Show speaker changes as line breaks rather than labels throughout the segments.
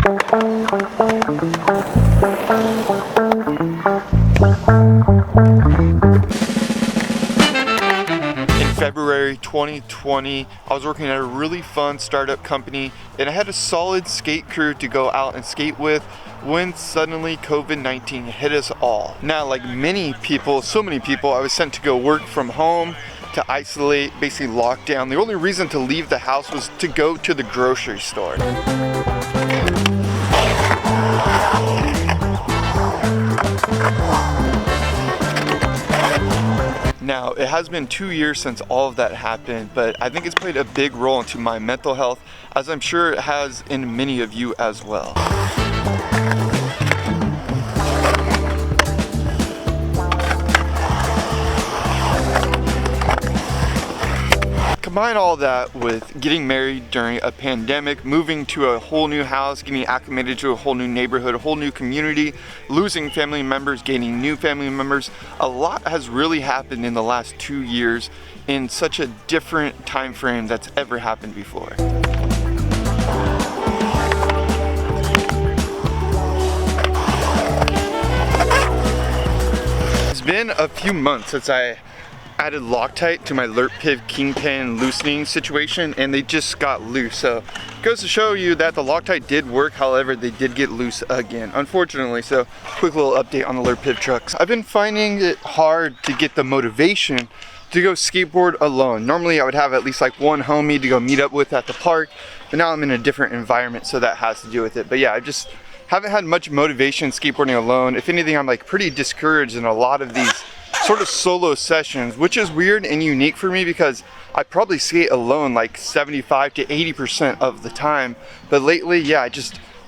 February 2020, I was working at a really fun startup company and I had a solid skate crew to go out and skate with when suddenly COVID-19 hit us all. Now, like many people, so many people, I was sent to go work from home, to isolate, basically lock down. The only reason to leave the house was to go to the grocery store. Now, it has been 2 years since all of that happened, but I think it's played a big role into my mental health, as I'm sure it has in many of you as well. Combine all that with getting married during a pandemic, moving to a whole new house, getting acclimated to a whole new neighborhood, a whole new community, losing family members, gaining new family members. A lot has really happened in the last 2 years in such a different time frame that's ever happened before. It's been a few months since I added Loctite to my Lurp-Piv kingpin loosening situation, and they just got loose. So it goes to show you that the Loctite did work, however they did get loose again, unfortunately. So quick little update on the Lurp-Piv trucks. I've been finding it hard to get the motivation to go skateboard alone. Normally I would have at least like one homie to go meet up with at the park, but now I'm in a different environment, so that has to do with it. But yeah, I just haven't had much motivation skateboarding alone. If anything, I'm like pretty discouraged in a lot of these sort of solo sessions, which is weird and unique for me because I probably skate alone like 75 to 80% of the time. But lately, yeah,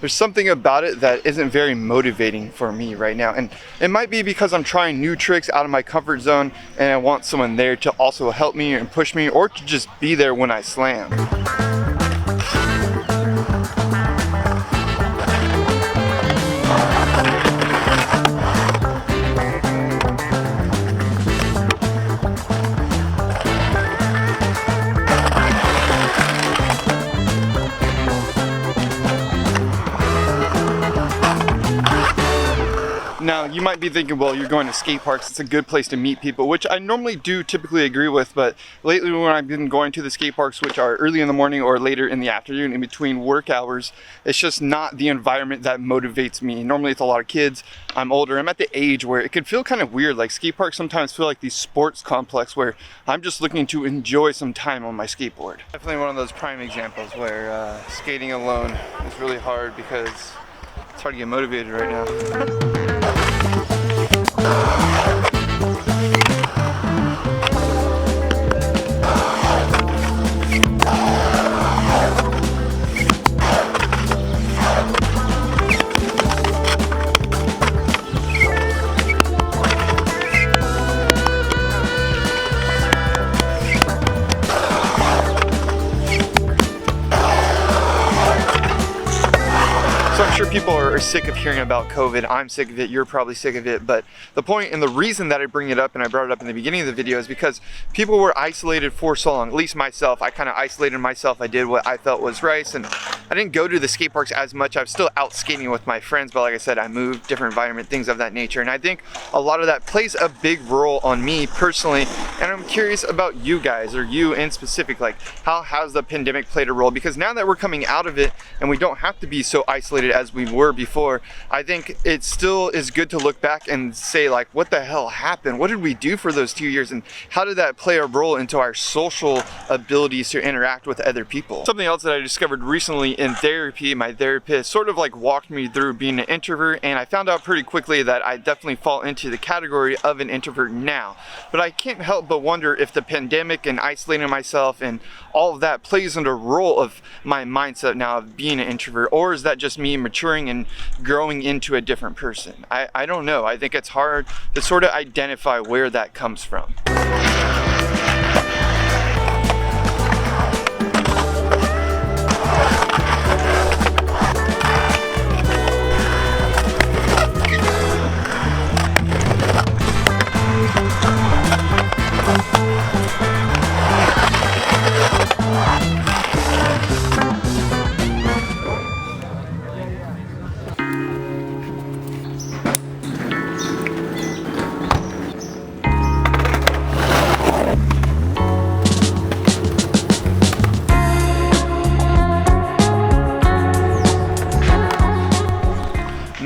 there's something about it that isn't very motivating for me right now. And it might be because I'm trying new tricks out of my comfort zone and I want someone there to also help me and push me, or to just be there when I slam. Now, you might be thinking, well, you're going to skate parks, it's a good place to meet people, which I normally do typically agree with, but lately when I've been going to the skate parks, which are early in the morning or later in the afternoon in between work hours, it's just not the environment that motivates me. Normally it's a lot of kids, I'm older, I'm at the age where it can feel kind of weird. Like skate parks sometimes feel like these sports complex where I'm just looking to enjoy some time on my skateboard. Definitely one of those prime examples where skating alone is really hard because it's hard to get motivated right now. I'm sure people are sick of hearing about COVID. I'm sick of it, you're probably sick of it, but the point and the reason that I bring it up, and I brought it up in the beginning of the video, is because people were isolated for so long. At least myself, I kind of isolated myself. I did what I felt was right, and I didn't go to the skate parks as much. I was still out skating with my friends, but like I said, I moved, different environment, things of that nature, and I think a lot of that plays a big role on me personally, and I'm curious about you guys, or you in specific, like how has the pandemic played a role? Because now that we're coming out of it and we don't have to be so isolated as we were before, I think it still is good to look back and say, like, what the hell happened? What did we do for those 2 years, and how did that play a role into our social abilities to interact with other people? Something else that I discovered recently in therapy, my therapist sort of like walked me through being an introvert, and I found out pretty quickly that I definitely fall into the category of an introvert now. But I can't help but wonder if the pandemic and isolating myself and all of that plays into a role of my mindset now of being an introvert, or is that just me maturing and growing into a different person? I don't know. I think it's hard to sort of identify where that comes from.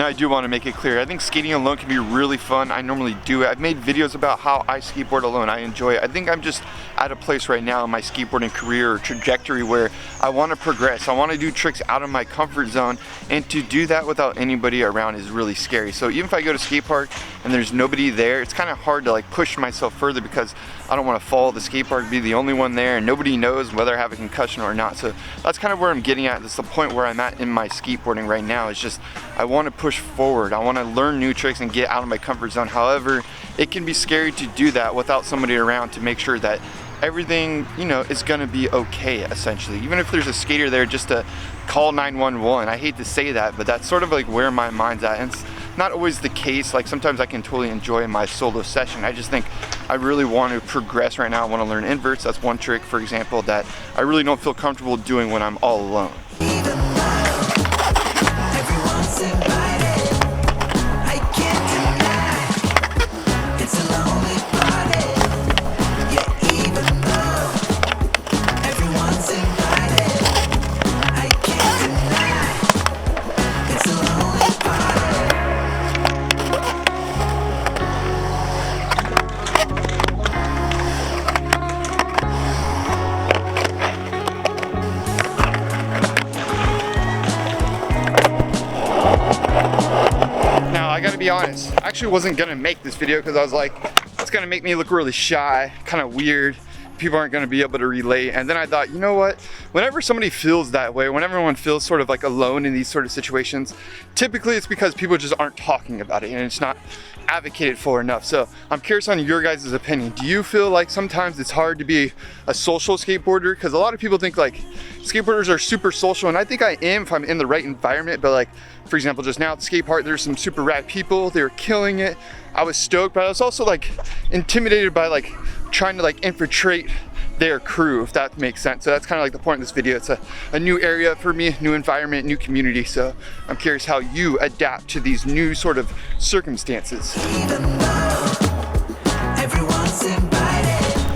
I do want to make it clear, I think skating alone can be really fun. I normally do it. I've made videos about how I skateboard alone. I enjoy it. I think I'm just at a place right now in my skateboarding career or trajectory where I want to progress. I want to do tricks out of my comfort zone, and to do that without anybody around is really scary. So even if I go to skate park and there's nobody there, it's kind of hard to like push myself further because I don't want to follow the skate park, be the only one there, and nobody knows whether I have a concussion or not. So that's kind of where I'm getting at. That's the point where I'm at in my skateboarding right now. It's just I want to push forward. I want to learn new tricks and get out of my comfort zone. However, it can be scary to do that without somebody around to make sure that everything, you know, is gonna be okay, essentially. Even if there's a skater there, just to call 911. I hate to say that, but that's sort of like where my mind's at. And it's not always the case. Like sometimes I can totally enjoy my solo session. I just think I really want to progress right now. I want to learn inverts. That's one trick, for example, that I really don't feel comfortable doing when I'm all alone. I gotta be honest, I actually wasn't gonna make this video because I was like, it's gonna make me look really shy, kind of weird. People aren't gonna be able to relate. And then I thought, you know what? Whenever somebody feels that way, when everyone feels sort of like alone in these sort of situations, typically it's because people just aren't talking about it and it's not advocated for enough. So I'm curious on your guys' opinion. Do you feel like sometimes it's hard to be a social skateboarder? Because a lot of people think like skateboarders are super social, and I think I am if I'm in the right environment. But like, for example, just now at the skate park, there's some super rad people. They were killing it. I was stoked, but I was also like intimidated by like trying to like infiltrate their crew, if that makes sense. So that's kind of like the point of this video. It's a new area for me, new environment, new community. So I'm curious how you adapt to these new sort of circumstances.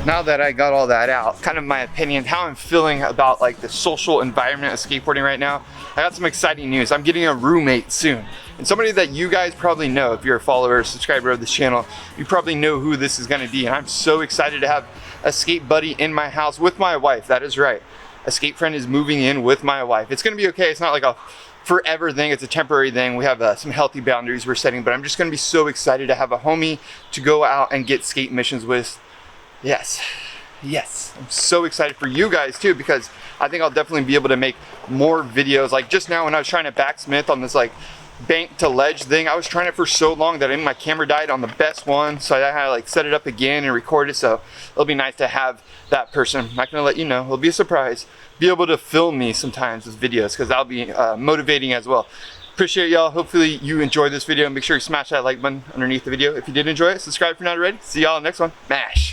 Now that I got all that out, kind of my opinion, how I'm feeling about like the social environment of skateboarding right now, I got some exciting news. I'm getting a roommate soon. And somebody that you guys probably know, if you're a follower or subscriber of this channel, you probably know who this is gonna be. And I'm so excited to have a skate buddy in my house with my wife. That is right. A skate friend is moving in with my wife. It's gonna be okay. It's not like a forever thing. It's a temporary thing. We have some healthy boundaries we're setting, but I'm just gonna be so excited to have a homie to go out and get skate missions with. Yes. I'm so excited for you guys too, because I think I'll definitely be able to make more videos. Like just now when I was trying to backsmith on this like bank to ledge thing, I was trying it for so long that my camera died on the best one, so I had to like set it up again and record it. So it'll be nice to have that person. I'm not gonna let you know, it'll be a surprise, be able to film me sometimes with videos, because that'll be motivating as well. Appreciate y'all. Hopefully you enjoyed this video, and make sure you smash that like button underneath the video if you did enjoy it. Subscribe if you're not already. See y'all in the next one. Mash.